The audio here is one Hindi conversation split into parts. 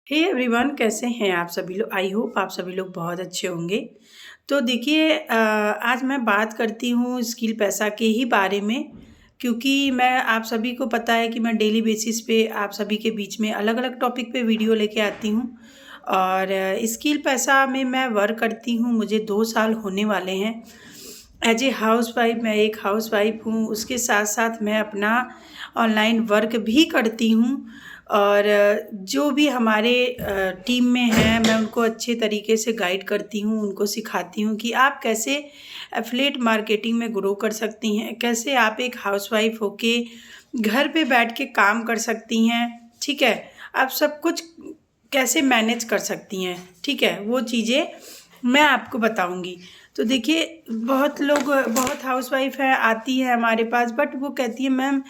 हे एवरीवन, कैसे हैं आप सभी लोग। आई होप आप सभी लोग बहुत अच्छे होंगे। तो देखिए, आज मैं बात करती हूँ स्किल पैसा के ही बारे में, क्योंकि मैं आप सभी को पता है कि मैं डेली बेसिस पे आप सभी के बीच में अलग अलग टॉपिक पे वीडियो लेके आती हूँ। और स्किल पैसा में मैं वर्क करती हूँ, मुझे 2 साल होने वाले हैं। एज ए हाउस वाइफ, मैं एक हाउस वाइफ हूँ। उसके साथ साथ मैं अपना ऑनलाइन वर्क भी करती हूँ। और जो भी हमारे टीम में हैं, मैं उनको अच्छे तरीके से गाइड करती हूँ, उनको सिखाती हूँ कि आप कैसे एफिलिएट मार्केटिंग में ग्रो कर सकती हैं, कैसे आप एक हाउसवाइफ होके घर पे बैठ के काम कर सकती हैं। ठीक है, आप सब कुछ कैसे मैनेज कर सकती हैं। ठीक है, वो चीज़ें मैं आपको बताऊंगी। तो देखिए, बहुत लोग, बहुत हाउसवाइफ है आती है हमारे पास, बट वो कहती है मैम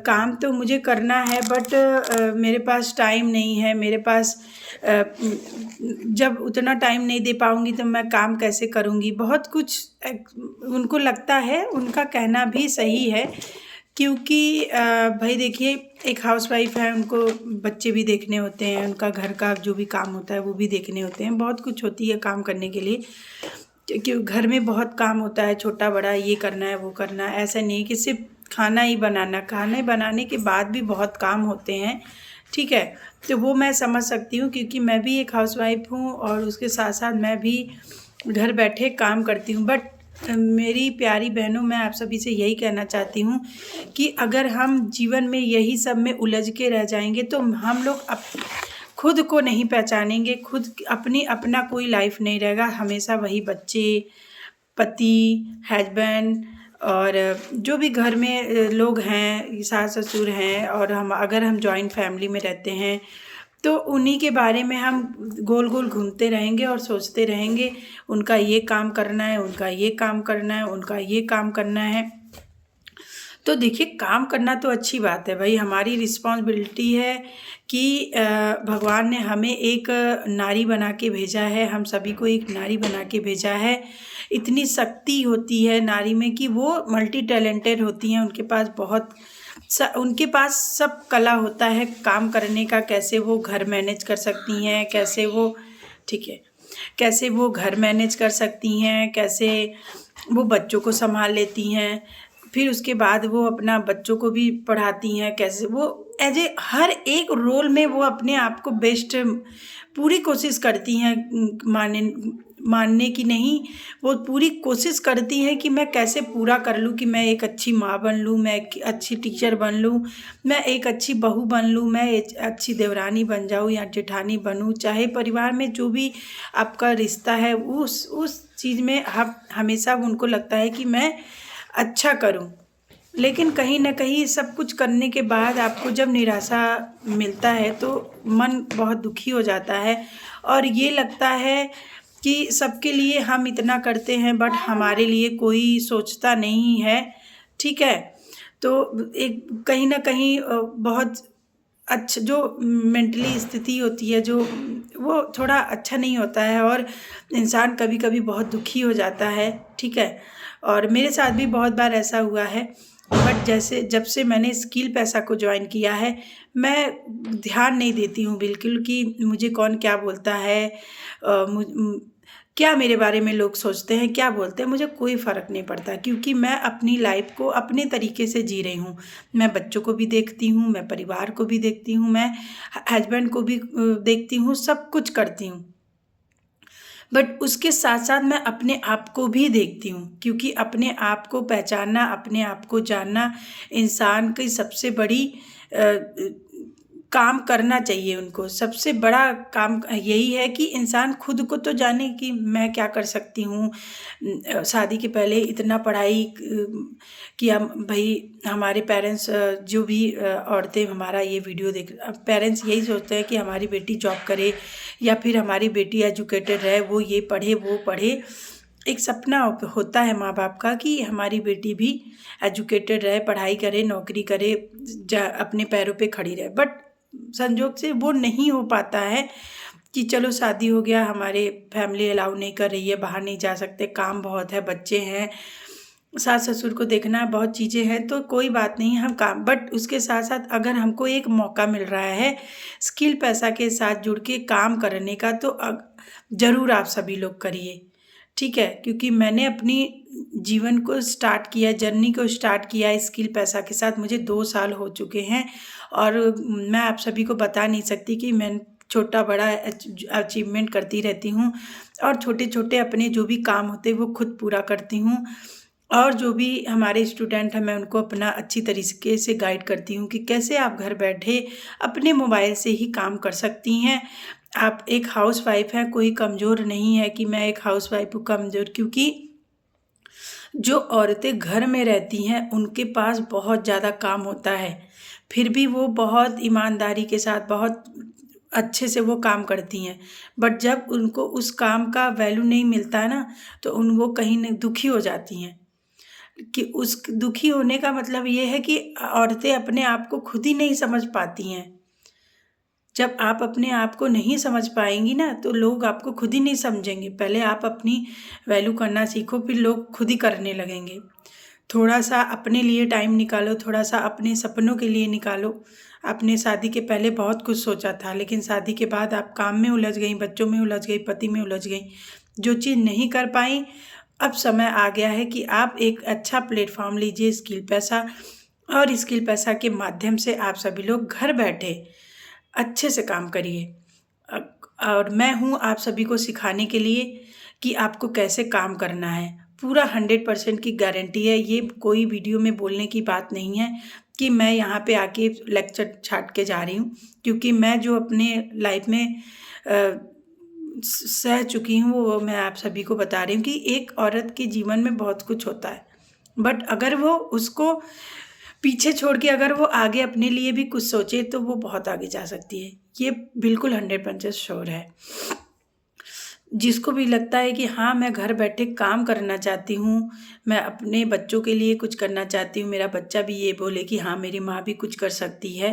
काम तो मुझे करना है, बट मेरे पास टाइम नहीं है। मेरे पास जब उतना टाइम नहीं दे पाऊँगी तो मैं काम कैसे करूँगी। बहुत कुछ उनको लगता है, उनका कहना भी सही है, क्योंकि भाई देखिए, एक हाउसवाइफ है, उनको बच्चे भी देखने होते हैं, उनका घर का जो भी काम होता है वो भी देखने होते हैं। बहुत कुछ होती है काम करने के लिए, क्योंकि घर में बहुत काम होता है, छोटा बड़ा, ये करना है वो करना है। ऐसा नहीं कि सिर्फ खाने बनाने के बाद भी बहुत काम होते हैं। ठीक है, तो वो मैं समझ सकती हूँ, क्योंकि मैं भी एक हाउसवाइफ हूँ और उसके साथ साथ मैं भी घर बैठे काम करती हूँ। बट मेरी प्यारी बहनों, मैं आप सभी से यही कहना चाहती हूँ कि अगर हम जीवन में यही सब में उलझ के रह जाएंगे तो हम लोग खुद को नहीं पहचानेंगे। खुद अपनी अपना कोई लाइफ नहीं रहेगा, हमेशा वही बच्चे, पति, हस्बैंड और जो भी घर में लोग हैं, सास ससुर हैं, और हम अगर हम जॉइंट फैमिली में रहते हैं तो उन्हीं के बारे में हम गोल गोल घूमते रहेंगे और सोचते रहेंगे उनका ये काम करना है, उनका ये काम करना है, उनका ये काम करना है। तो देखिए, काम करना तो अच्छी बात है भाई, हमारी रिस्पॉन्सिबिलिटी है कि भगवान ने हमें एक नारी बना के भेजा है, हम सभी को एक नारी बना के भेजा है। इतनी शक्ति होती है नारी में कि वो मल्टी टैलेंटेड होती हैं, उनके पास उनके पास सब कला होता है काम करने का। कैसे वो घर मैनेज कर सकती हैं, कैसे वो, ठीक है, कैसे वो घर मैनेज कर सकती हैं, कैसे वो बच्चों को संभाल लेती हैं, फिर उसके बाद वो अपना बच्चों को भी पढ़ाती हैं, कैसे वो एज ए हर एक रोल में वो अपने आप को बेस्ट पूरी कोशिश करती हैं। मानने की नहीं, वो पूरी कोशिश करती हैं कि मैं कैसे पूरा कर लूँ, कि मैं एक अच्छी माँ बन लूँ, मैं एक अच्छी टीचर बन लूँ, मैं एक अच्छी बहू बन लूँ, मैं एक अच्छी देवरानी बन जाऊँ या जेठानी बनूँ। चाहे परिवार में जो भी आपका रिश्ता है, उस चीज़ में हमेशा उनको लगता है कि मैं अच्छा करूं। लेकिन कहीं ना कहीं सब कुछ करने के बाद आपको जब निराशा मिलता है तो मन बहुत दुखी हो जाता है, और ये लगता है कि सबके लिए हम इतना करते हैं बट हमारे लिए कोई सोचता नहीं है। ठीक है, तो एक कहीं ना कहीं बहुत अच्छा जो मेंटली स्थिति होती है, जो वो थोड़ा अच्छा नहीं होता है, और इंसान कभी कभी बहुत दुखी हो जाता है। ठीक है, और मेरे साथ भी बहुत बार ऐसा हुआ है। बट जैसे जब से मैंने स्किल पैसा को ज्वाइन किया है, मैं ध्यान नहीं देती हूँ बिल्कुल कि मुझे कौन क्या बोलता है, क्या मेरे बारे में लोग सोचते हैं, क्या बोलते हैं, मुझे कोई फ़र्क नहीं पड़ता, क्योंकि मैं अपनी लाइफ को अपने तरीके से जी रही हूँ। मैं बच्चों को भी देखती हूँ, मैं परिवार को भी देखती हूँ, मैं हस्बैंड को भी देखती हूँ, सब कुछ करती हूँ। बट उसके साथ साथ मैं अपने आप को भी देखती हूँ, क्योंकि अपने आप को पहचानना, अपने आप को जानना इंसान की सबसे बड़ी काम करना चाहिए। उनको सबसे बड़ा काम यही है कि इंसान खुद को तो जाने कि मैं क्या कर सकती हूँ। शादी के पहले इतना पढ़ाई किया भाई, हमारे पेरेंट्स, जो भी औरतें हमारा ये वीडियो देख, पेरेंट्स यही सोचते हैं कि हमारी बेटी जॉब करे या फिर हमारी बेटी एजुकेटेड रहे, वो ये पढ़े वो पढ़े। एक सपना होता है माँ बाप का कि हमारी बेटी भी एजुकेटेड रहे, पढ़ाई करे, नौकरी करे, अपने पैरों पे खड़ी रहे। बट संजोग से वो नहीं हो पाता है कि चलो शादी हो गया, हमारे फैमिली अलाउ नहीं कर रही है, बाहर नहीं जा सकते, काम बहुत है, बच्चे हैं, सास ससुर को देखना, बहुत चीज़ें हैं, तो कोई बात नहीं हम काम, बट उसके साथ साथ अगर हमको एक मौका मिल रहा है स्किल पैसा के साथ जुड़ के काम करने का, तो ज़रूर आप सभी लोग करिए, ठीक है। क्योंकि मैंने अपनी जीवन को स्टार्ट किया, जर्नी को स्टार्ट किया स्किल पैसा के साथ, मुझे 2 साल हो चुके हैं और मैं आप सभी को बता नहीं सकती कि मैं छोटा बड़ा अचीवमेंट करती रहती हूँ और छोटे छोटे अपने जो भी काम होते हैं वो खुद पूरा करती हूँ। और जो भी हमारे स्टूडेंट हैं मैं उनको अपना अच्छी तरीके से गाइड करती हूँ कि कैसे आप घर बैठे अपने मोबाइल से ही काम कर सकती हैं। आप एक हाउसवाइफ हैं, कोई कमज़ोर नहीं है कि मैं एक हाउसवाइफ हूँ कमज़ोर, क्योंकि जो औरतें घर में रहती हैं उनके पास बहुत ज़्यादा काम होता है, फिर भी वो बहुत ईमानदारी के साथ बहुत अच्छे से वो काम करती हैं। बट जब उनको उस काम का वैल्यू नहीं मिलता है ना, तो वो कहीं न दुखी हो जाती हैं। कि उस दुखी होने का मतलब ये है कि औरतें अपने आप को खुद ही नहीं समझ पाती हैं। जब आप अपने आप को नहीं समझ पाएँगी ना, तो लोग आपको खुद ही नहीं समझेंगे। पहले आप अपनी वैल्यू करना सीखो, फिर लोग खुद ही करने लगेंगे। थोड़ा-सा अपने लिए टाइम निकालो, थोड़ा-सा अपने सपनों के लिए निकालो। आपने शादी के पहले बहुत कुछ सोचा था, लेकिन शादी के बाद आप काम में उलझ गईं, बच्चों में उलझ गईं, पति में उलझ गईं। जो चीज़ नहीं कर पाईं, अब समय आ गया है कि आप एक अच्छा प्लेटफ़ॉर्म लीजिए स्किल पैसा, और स्किल पैसा के माध्यम से आप सभी लोग घर बैठे अच्छे से काम करिए। अ, और मैं हूँ आप सभी को सिखाने के लिए कि आपको कैसे काम करना है। पूरा 100% की गारंटी है, ये कोई वीडियो में बोलने की बात नहीं है कि मैं यहाँ पे आके लेक्चर छाट के जा रही हूँ, क्योंकि मैं जो अपने लाइफ में सह चुकी हूँ वो मैं आप सभी को बता रही हूँ कि एक औरत के जीवन में बहुत कुछ होता है, बट अगर वो उसको पीछे छोड़ के अगर वो आगे अपने लिए भी कुछ सोचे तो वो बहुत आगे जा सकती है। ये बिल्कुल 100% श्योर है। जिसको भी लगता है कि हाँ, मैं घर बैठे काम करना चाहती हूँ, मैं अपने बच्चों के लिए कुछ करना चाहती हूँ, मेरा बच्चा भी ये बोले कि हाँ, मेरी माँ भी कुछ कर सकती है,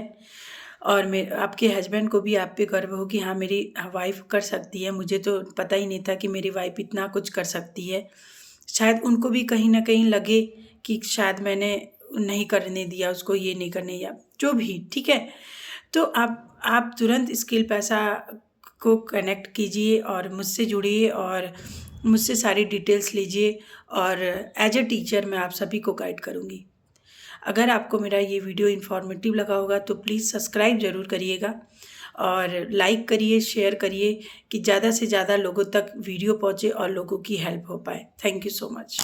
और आपके हस्बैंड को भी आप पे गर्व हो कि हाँ, मेरी वाइफ़ कर सकती है, मुझे तो पता ही नहीं था कि मेरी वाइफ़ इतना कुछ कर सकती है। शायद उनको भी कहीं न कहीं लगे कि शायद मैंने नहीं करने दिया उसको, ये नहीं करने, या जो भी, ठीक है? तो आप तुरंत स्किल पैसा को कनेक्ट कीजिए और मुझसे जुड़िए और मुझसे सारी डिटेल्स लीजिए, और एज अ टीचर मैं आप सभी को गाइड करूँगी। अगर आपको मेरा ये वीडियो इन्फॉर्मेटिव लगा होगा तो प्लीज़ सब्सक्राइब ज़रूर करिएगा और लाइक करिए, शेयर करिए कि ज़्यादा से ज़्यादा लोगों तक वीडियो पहुँचे और लोगों की हेल्प हो पाए। Thank you so much.